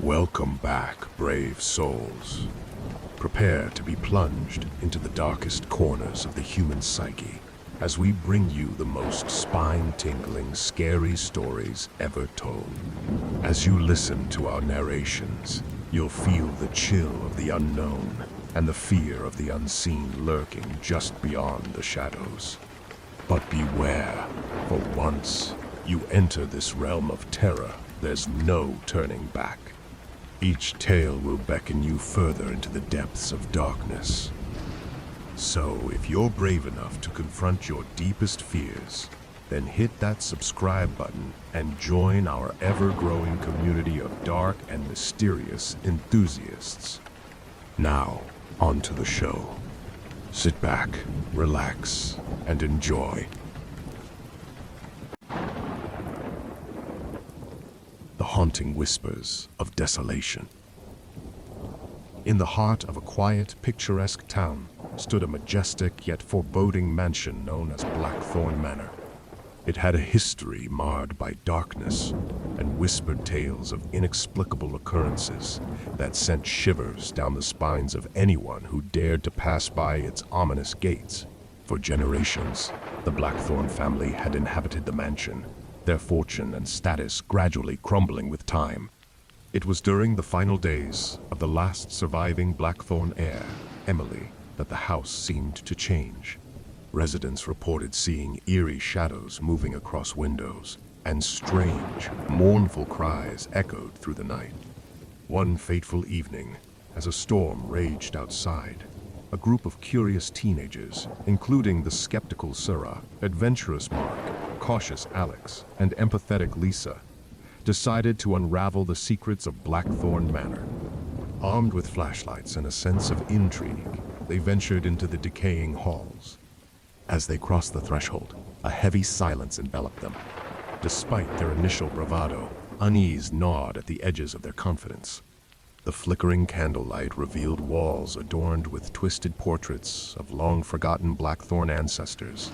Welcome back, brave souls. Prepare to be plunged into the darkest corners of the human psyche as we bring you the most spine-tingling, scary stories ever told. As you listen to our narrations, you'll feel the chill of the unknown and the fear of the unseen lurking just beyond the shadows. But beware, for once you enter this realm of terror, there's no turning back. Each tale will beckon you further into the depths of darkness. So, if you're brave enough to confront your deepest fears, then hit that subscribe button and join our ever-growing community of dark and mysterious enthusiasts. Now, on to the show. Sit back, relax, and enjoy. The haunting whispers of desolation. In the heart of a quiet, picturesque town stood a majestic yet foreboding mansion known as Blackthorn Manor. It had a history marred by darkness and whispered tales of inexplicable occurrences that sent shivers down the spines of anyone who dared to pass by its ominous gates. For generations, the Blackthorn family had inhabited the mansion, their fortune and status gradually crumbling with time. It was during the final days of the last surviving Blackthorn heir, Emily, that the house seemed to change. Residents reported seeing eerie shadows moving across windows, and strange, mournful cries echoed through the night. One fateful evening, as a storm raged outside, a group of curious teenagers, including the skeptical Sarah, adventurous Mark, cautious Alex, and empathetic Lisa, decided to unravel the secrets of Blackthorn Manor. Armed with flashlights and a sense of intrigue, they ventured into the decaying halls. As they crossed the threshold, a heavy silence enveloped them. Despite their initial bravado, unease gnawed at the edges of their confidence. The flickering candlelight revealed walls adorned with twisted portraits of long-forgotten Blackthorn ancestors,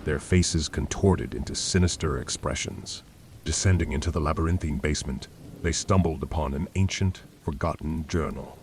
their faces contorted into sinister expressions. Descending into the labyrinthine basement, they stumbled upon an ancient, forgotten journal.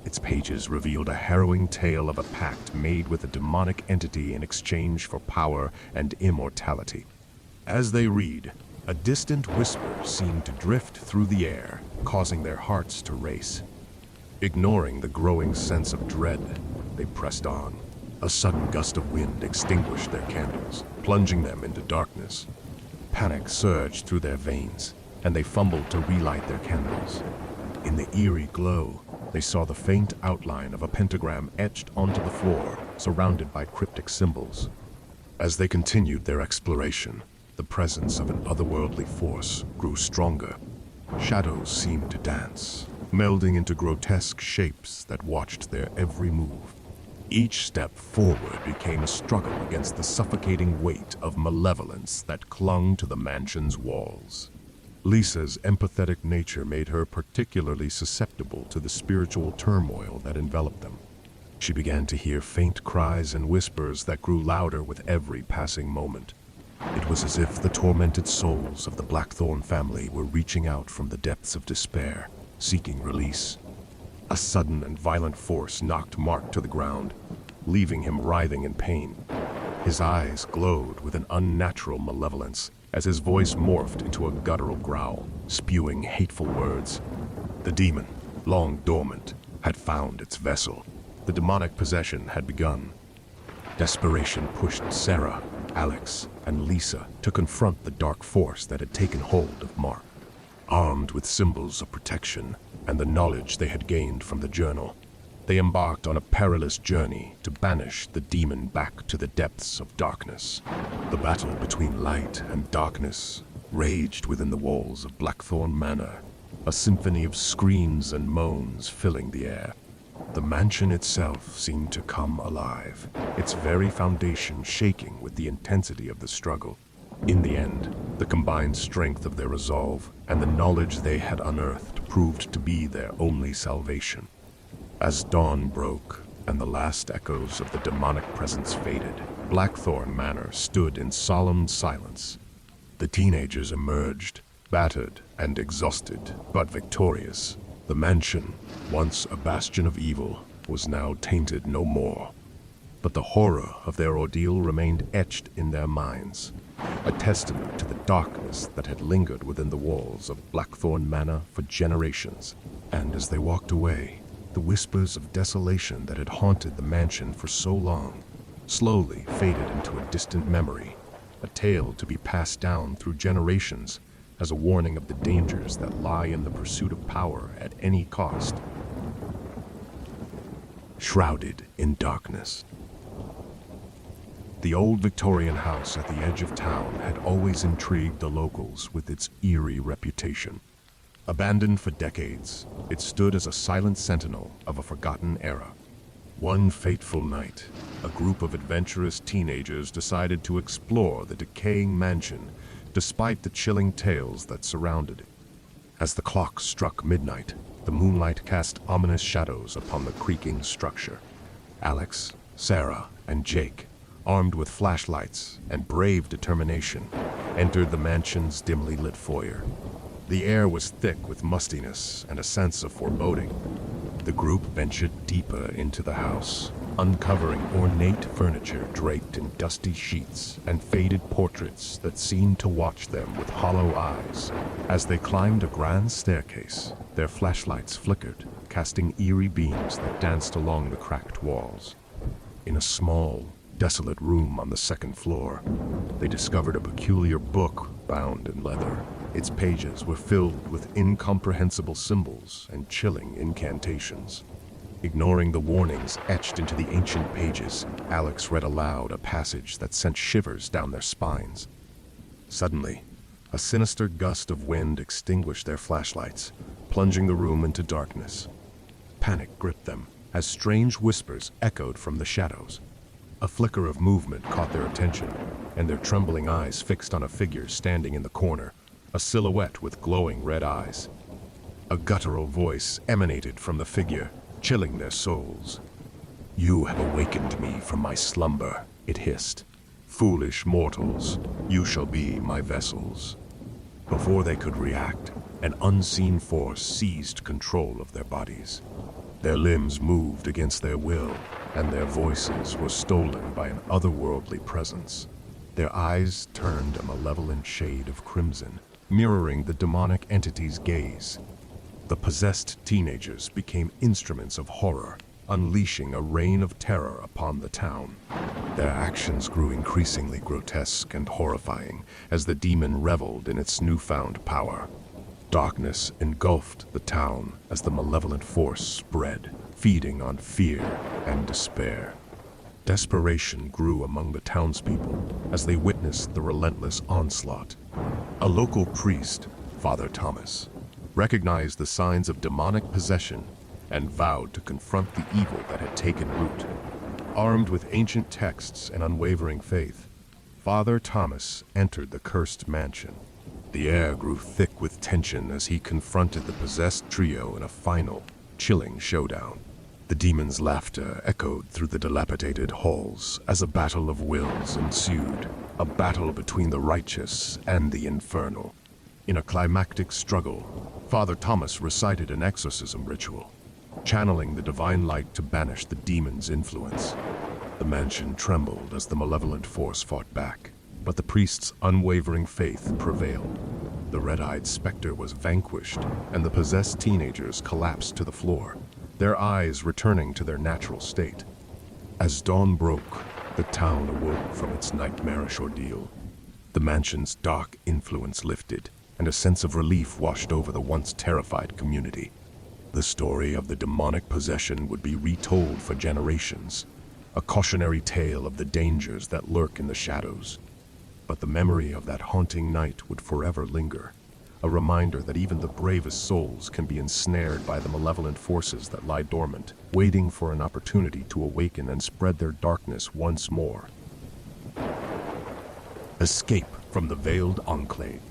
Its pages revealed a harrowing tale of a pact made with a demonic entity in exchange for power and immortality. As they read, a distant whisper seemed to drift through the air, causing their hearts to race. Ignoring the growing sense of dread, they pressed on. A sudden gust of wind extinguished their candles, plunging them into darkness. Panic surged through their veins, and they fumbled to relight their candles. In the eerie glow, they saw the faint outline of a pentagram etched onto the floor, surrounded by cryptic symbols. As they continued their exploration, the presence of an otherworldly force grew stronger. Shadows seemed to dance, melding into grotesque shapes that watched their every move. Each step forward became a struggle against the suffocating weight of malevolence that clung to the mansion's walls. Lisa's empathetic nature made her particularly susceptible to the spiritual turmoil that enveloped them. She began to hear faint cries and whispers that grew louder with every passing moment. It was as if the tormented souls of the Blackthorn family were reaching out from the depths of despair, seeking release. A sudden and violent force knocked Mark to the ground, leaving him writhing in pain. His eyes glowed with an unnatural malevolence as his voice morphed into a guttural growl, spewing hateful words. The demon, long dormant, had found its vessel. The demonic possession had begun. Desperation pushed Sarah, Alex, and Lisa to confront the dark force that had taken hold of Mark. Armed with symbols of protection and the knowledge they had gained from the journal, they embarked on a perilous journey to banish the demon back to the depths of darkness. The battle between light and darkness raged within the walls of Blackthorn Manor, a symphony of screams and moans filling the air. The mansion itself seemed to come alive, its very foundation shaking with the intensity of the struggle. In the end, the combined strength of their resolve and the knowledge they had unearthed proved to be their only salvation. As dawn broke and the last echoes of the demonic presence faded, Blackthorn Manor stood in solemn silence. The teenagers emerged, Battered and exhausted, but victorious, the mansion, once a bastion of evil, was now tainted no more. But the horror of their ordeal remained etched in their minds, a testament to the darkness that had lingered within the walls of Blackthorn Manor for generations. And as they walked away, the whispers of desolation that had haunted the mansion for so long slowly faded into a distant memory, a tale to be passed down through generations as a warning of the dangers that lie in the pursuit of power at any cost. Shrouded in darkness. The old Victorian house at the edge of town had always intrigued the locals with its eerie reputation. Abandoned for decades, it stood as a silent sentinel of a forgotten era. One fateful night, a group of adventurous teenagers decided to explore the decaying mansion despite the chilling tales that surrounded it. As the clock struck midnight, the moonlight cast ominous shadows upon the creaking structure. Alex, Sarah, and Jake, armed with flashlights and brave determination, entered the mansion's dimly lit foyer. The air was thick with mustiness and a sense of foreboding. The group ventured deeper into the house, uncovering ornate furniture draped in dusty sheets and faded portraits that seemed to watch them with hollow eyes. As they climbed a grand staircase, their flashlights flickered, casting eerie beams that danced along the cracked walls. In a small, desolate room on the second floor, they discovered a peculiar book bound in leather. Its pages were filled with incomprehensible symbols and chilling incantations. Ignoring the warnings etched into the ancient pages, Alex read aloud a passage that sent shivers down their spines. Suddenly, a sinister gust of wind extinguished their flashlights, plunging the room into darkness. Panic gripped them as strange whispers echoed from the shadows. A flicker of movement caught their attention, and their trembling eyes fixed on a figure standing in the corner, a silhouette with glowing red eyes. A guttural voice emanated from the figure, chilling their souls. "You have awakened me from my slumber," it hissed. "Foolish mortals, you shall be my vessels." Before they could react, an unseen force seized control of their bodies. Their limbs moved against their will, and their voices were stolen by an otherworldly presence. Their eyes turned a malevolent shade of crimson, mirroring the demonic entity's gaze. The possessed teenagers became instruments of horror, unleashing a reign of terror upon the town. Their actions grew increasingly grotesque and horrifying as the demon reveled in its newfound power. Darkness engulfed the town as the malevolent force spread, feeding on fear and despair. Desperation grew among the townspeople as they witnessed the relentless onslaught. A local priest, Father Thomas, recognized the signs of demonic possession and vowed to confront the evil that had taken root. Armed with ancient texts and unwavering faith, Father Thomas entered the cursed mansion. The air grew thick with tension as he confronted the possessed trio in a final, chilling showdown. The demon's laughter echoed through the dilapidated halls as a battle of wills ensued, a battle between the righteous and the infernal. In a climactic struggle, Father Thomas recited an exorcism ritual, channeling the divine light to banish the demon's influence. The mansion trembled as the malevolent force fought back, but the priest's unwavering faith prevailed. The red-eyed specter was vanquished, and the possessed teenagers collapsed to the floor, their eyes returning to their natural state. As dawn broke, the town awoke from its nightmarish ordeal. The mansion's dark influence lifted, and a sense of relief washed over the once terrified community. The story of the demonic possession would be retold for generations, a cautionary tale of the dangers that lurk in the shadows. But the memory of that haunting night would forever linger, a reminder that even the bravest souls can be ensnared by the malevolent forces that lie dormant, waiting for an opportunity to awaken and spread their darkness once more. Escape from the Veiled Enclave.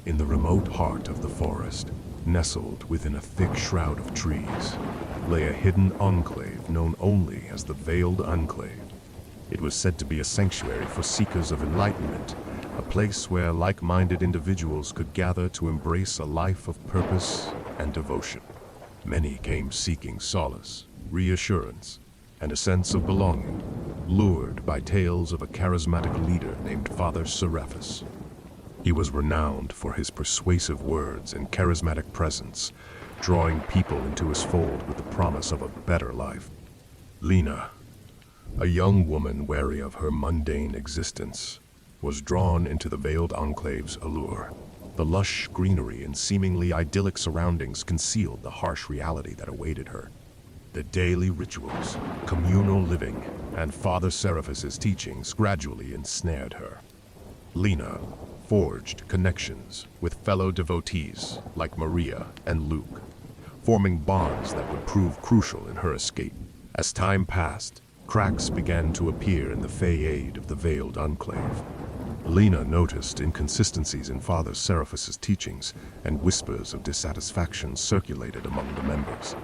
In the remote heart of the forest, nestled within a thick shroud of trees, lay a hidden enclave known only as the Veiled Enclave. It was said to be a sanctuary for seekers of enlightenment a place where like-minded individuals could gather to embrace a life of purpose and devotion. Many came seeking solace, reassurance, and a sense of belonging, lured by tales of a charismatic leader named Father Seraphis. He was renowned for his persuasive words and charismatic presence, drawing people into his fold with the promise of a better life. Lena, a young woman wary of her mundane existence, was drawn into the Veiled Enclave's allure. The lush greenery and seemingly idyllic surroundings concealed the harsh reality that awaited her. The daily rituals, communal living, and Father Seraphis's teachings gradually ensnared her. Lena forged connections with fellow devotees like Maria and Luke, forming bonds that would prove crucial in her escape. As time passed, cracks began to appear in the fayade of the Veiled Enclave. Lena noticed inconsistencies in Father Seraphis's teachings, and whispers of dissatisfaction circulated among the members.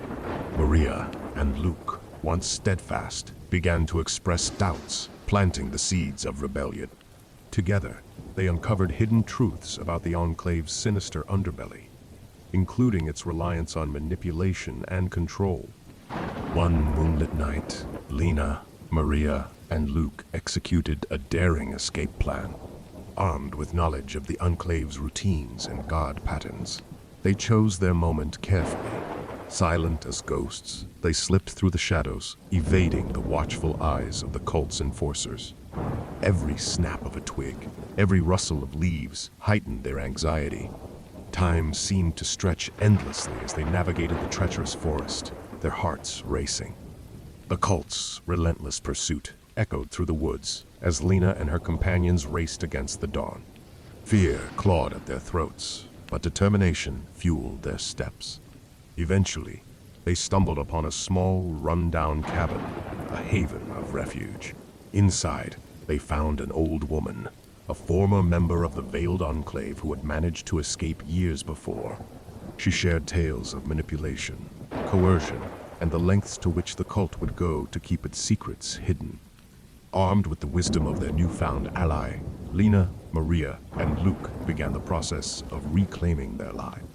Maria and Luke, once steadfast, began to express doubts, planting the seeds of rebellion. Together, they uncovered hidden truths about the Enclave's sinister underbelly, including its reliance on manipulation and control. One moonlit night, Lena, Maria, and Luke executed a daring escape plan. Armed with knowledge of the Enclave's routines and god patterns, they chose their moment carefully. Silent as ghosts, they slipped through the shadows, evading the watchful eyes of the cult's enforcers. Every snap of a twig, every rustle of leaves heightened their anxiety. Time seemed to stretch endlessly as they navigated the treacherous forest, their hearts racing. The cult's relentless pursuit echoed through the woods as Lena and her companions raced against the dawn. Fear clawed at their throats, but determination fueled their steps. Eventually, they stumbled upon a small, run-down cabin, a haven of refuge. Inside, they found an old woman, a former member of the Veiled Enclave who had managed to escape years before. She shared tales of manipulation, coercion, and the lengths to which the cult would go to keep its secrets hidden. Armed with the wisdom of their newfound ally, Lena, Maria, and Luke began the process of reclaiming their lives.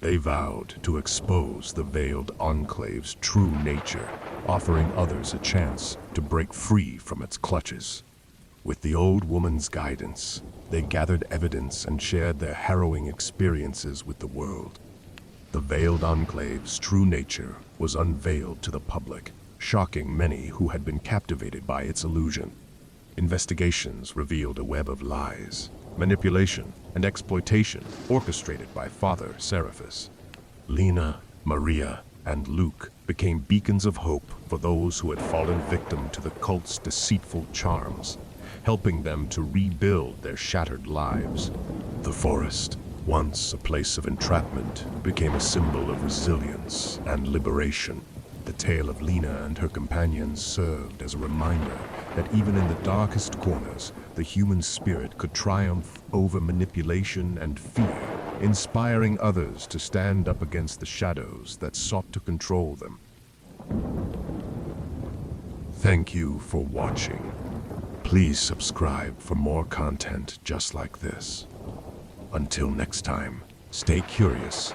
They vowed to expose the Veiled Enclave's true nature, offering others a chance to break free from its clutches. With the old woman's guidance, they gathered evidence and shared their harrowing experiences with the world. The Veiled Enclave's true nature was unveiled to the public, shocking many who had been captivated by its illusion. Investigations revealed a web of lies, manipulation, and exploitation orchestrated by Father Seraphis. Lena, Maria, and Luke became beacons of hope for those who had fallen victim to the cult's deceitful charms, helping them to rebuild their shattered lives. The forest, once a place of entrapment, became a symbol of resilience and liberation. The tale of Lena and her companions served as a reminder that even in the darkest corners, the human spirit could triumph over manipulation and fear, inspiring others to stand up against the shadows that sought to control them. Thank you for watching. Please subscribe for more content just like this. Until next time, stay curious